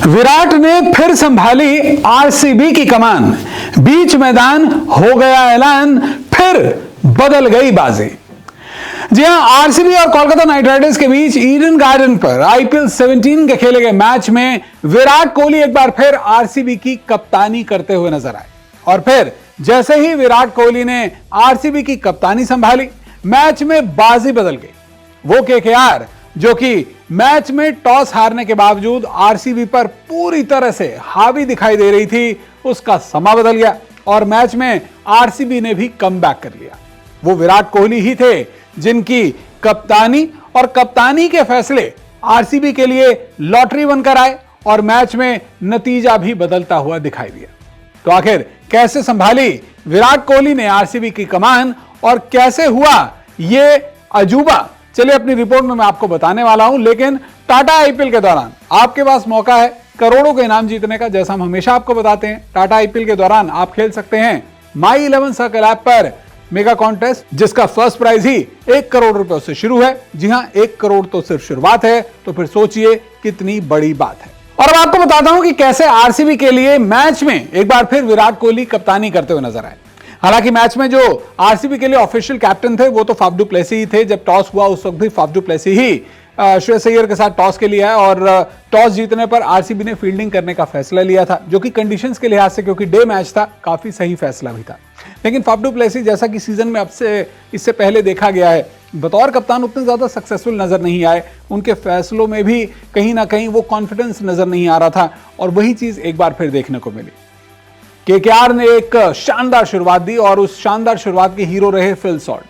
विराट ने फिर संभाली आरसीबी की कमान, बीच मैदान हो गया ऐलान, फिर बदल गई बाजी। जी हां, आरसीबी और कोलकाता नाइट राइडर्स के बीच ईडन गार्डन पर आईपीएल 17 के खेले गए मैच में विराट कोहली एक बार फिर आरसीबी की कप्तानी करते हुए नजर आए। और फिर जैसे ही विराट कोहली ने आरसीबी की कप्तानी संभाली, मैच में बाजी बदल गई। वो केकेआर जो कि मैच में टॉस हारने के बावजूद आरसीबी पर पूरी तरह से हावी दिखाई दे रही थी, उसका समा बदल गया और मैच में आरसीबी ने भी कमबैक कर लिया। वो विराट कोहली ही थे जिनकी कप्तानी और कप्तानी के फैसले आरसीबी के लिए लॉटरी बनकर आए और मैच में नतीजा भी बदलता हुआ दिखाई दिया। तो आखिर कैसे संभाली विराट कोहली ने आरसीबी की कमान और कैसे हुआ ये अजूबा, चलिए अपनी रिपोर्ट में मैं आपको बताने वाला हूं। लेकिन टाटा आईपीएल के दौरान आपके पास मौका है करोड़ों के इनाम जीतने का। जैसा हम हमेशा आपको बताते हैं, टाटा आईपीएल के दौरान आप खेल सकते हैं माई 11 सर्कल ऐप पर मेगा कॉन्टेस्ट, जिसका फर्स्ट प्राइज ही 1 करोड़ रुपए से शुरू है। जी हां, 1 करोड़ तो सिर्फ शुरुआत है, तो फिर सोचिए कितनी बड़ी बात है। और अब आपको बताता हूं कि कैसे आरसीबी के लिए मैच में एक बार फिर विराट कोहली कप्तानी करते हुए नजर आए। हालांकि मैच में जो आरसीबी के लिए ऑफिशियल कैप्टन थे वो तो फाफ डू प्लेसी ही थे। जब टॉस हुआ उस वक्त भी फाफ डू प्लेसी ही श्रेयस अय्यर के साथ टॉस के लिए आया और टॉस जीतने पर आरसीबी ने फील्डिंग करने का फैसला लिया था, जो कि कंडीशंस के लिहाज से, क्योंकि डे मैच था, काफी सही फैसला भी था। लेकिन फाफ डू प्लेसी, जैसा कि सीजन में अब से इससे पहले देखा गया है, बतौर कप्तान उतने ज्यादा सक्सेसफुल नजर नहीं आए। उनके फैसलों में भी कहीं ना कहीं वो कॉन्फिडेंस नजर नहीं आ रहा था और वही चीज एक बार फिर देखने को मिली। केकेआर ने एक शानदार शुरुआत दी और उस शानदार शुरुआत के हीरो रहे फिल सॉल्ट,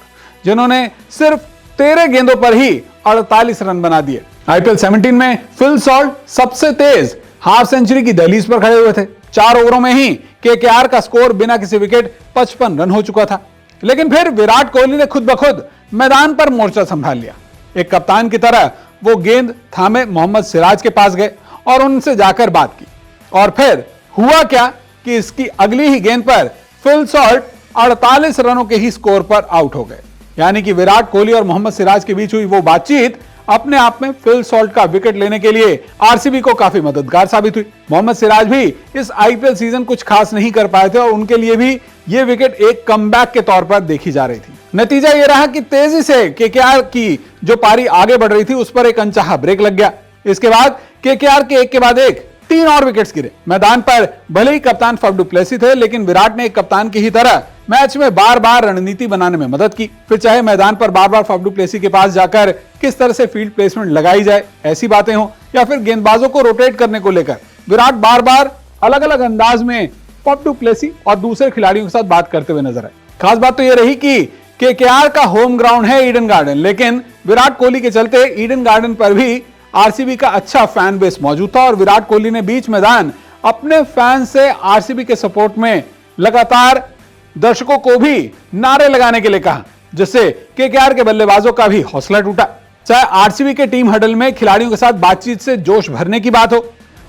जिन्होंने सिर्फ 13 गेंदों पर ही 48 रन बना दिए। आईपीएल 17 में फिल सॉल्ट सबसे तेज हाफ सेंचुरी की दहलीज पर खड़े हुए थे। 4 ओवरों में ही केकेआर का स्कोर बिना किसी विकेट 55 रन हो चुका था। लेकिन फिर विराट कोहली ने खुद ब खुद मैदान पर मोर्चा संभाल लिया। एक कप्तान की तरह वो गेंद थामे मोहम्मद सिराज के पास गए और उनसे जाकर बात की। और फिर हुआ क्या कि इसकी अगली ही गेंद पर फिल सॉल्ट 48 रनों के ही स्कोर पर आउट हो गए। यानी कि विराट कोहली और मोहम्मद सिराज के बीच हुई वो बातचीत अपने आप में फिल सॉल्ट का विकेट लेने के लिए आरसीबी को काफी मददगार साबित हुई। मोहम्मद सिराज भी इस आईपीएल सीजन कुछ खास नहीं कर पाए थे और उनके लिए भी ये विकेट एक कमबैक के तौर पर देखी जा रही थी। नतीजा ये रहा कि तेजी से केकेआर की जो पारी आगे बढ़ रही थी उस पर एक अनचाहा ब्रेक लग गया। इसके बाद केकेआर के एक के बाद एक 3 और विकेट्स गिरे। मैदान पर भले ही कप्तान फाफ डू प्लेसी थे, लेकिन विराट ने एक कप्तान की ही तरह मैच में बार बार रणनीति बनाने में मदद की। फिर चाहे मैदान पर बार बार फाफ डू प्लेसी के पास जाकर किस तरह से फील्ड प्लेसमेंट लगाई जाए, ऐसी बातें हो, या फिर गेंदबाजों को रोटेट करने को लेकर विराट बार बार अलग अलग अंदाज में फाफ डू प्लेसी और दूसरे खिलाड़ियों के साथ बात करते हुए नजर आए। खास बात तो यह रही कि केकेआर का होम ग्राउंड है ईडन गार्डन, लेकिन विराट कोहली के चलते ईडन गार्डन पर भी आरसीबी का अच्छा फैन बेस मौजूद था और विराट कोहली ने बीच मैदान अपने फैन से आरसीबी के सपोर्ट में लगातार दर्शकों को भी नारे लगाने के लिए कहा, जिससे केकेआर के बल्लेबाजों का भी हौसला टूटा। चाहे आरसीबी के टीम हडल में खिलाड़ियों के साथ बातचीत से जोश भरने की बात हो,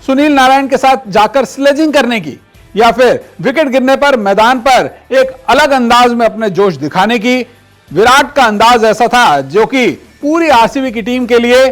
सुनील नारायण के साथ जाकर स्लेजिंग करने की, या फिर विकेट गिरने पर मैदान पर एक अलग अंदाज में अपने जोश दिखाने की, विराट का अंदाज ऐसा था जो कि पूरी आरसीबी की टीम के लिए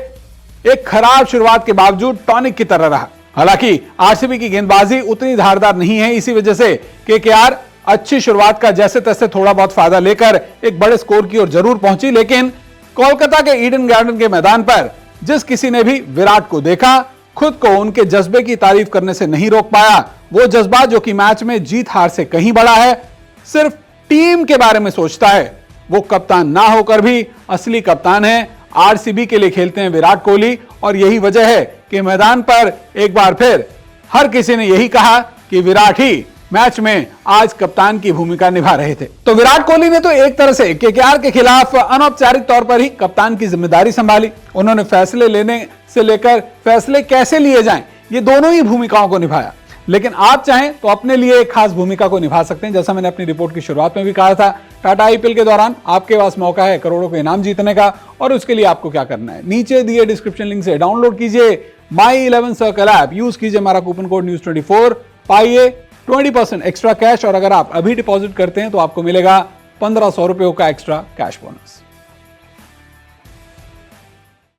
एक खराब शुरुआत के बावजूद टॉनिक की तरह रहा। हालांकि आरसीबी की गेंदबाजी उतनी धारदार नहीं है, इसी वजह से केकेआर अच्छी शुरुआत का जैसे तैसे थोड़ा बहुत फायदा लेकर एक बड़े स्कोर की ओर जरूर पहुंची। लेकिन कोलकाता के ईडन गार्डन के मैदान पर जिस किसी ने भी विराट को देखा, खुद को उनके जज्बे की तारीफ करने से नहीं रोक पाया। वो जज्बा जो कि मैच में जीत हार से कहीं बड़ा है, सिर्फ टीम के बारे में सोचता है। वो कप्तान ना होकर भी असली कप्तान है। आरसीबी के लिए खेलते हैं विराट कोहली और यही वजह है कि मैदान पर एक बार फिर हर किसी ने यही कहा कि विराट ही मैच में आज कप्तान की भूमिका निभा रहे थे। तो विराट कोहली ने तो एक तरह से केकेआर के खिलाफ अनौपचारिक तौर पर ही कप्तान की जिम्मेदारी संभाली। उन्होंने फैसले लेने से लेकर फैसले कैसे लिए जाएं, ये दोनों ही भूमिकाओं को निभाया। लेकिन आप चाहें तो अपने लिए एक खास भूमिका को निभा सकते हैं। जैसा मैंने अपनी रिपोर्ट की शुरुआत में भी कहा था, टाटा आईपीएल के दौरान आपके पास मौका है करोड़ों के इनाम जीतने का। और उसके लिए आपको क्या करना है, नीचे दिए डिस्क्रिप्शन लिंक से डाउनलोड कीजिए माई 11 सर्कल ऐप, यूज कीजिए हमारा कूपन कोड न्यूज़24, पाइए 20% एक्स्ट्रा कैश। और अगर आप अभी डिपॉजिट करते हैं तो आपको मिलेगा 1500 रुपयों का एक्स्ट्रा कैश बोनस।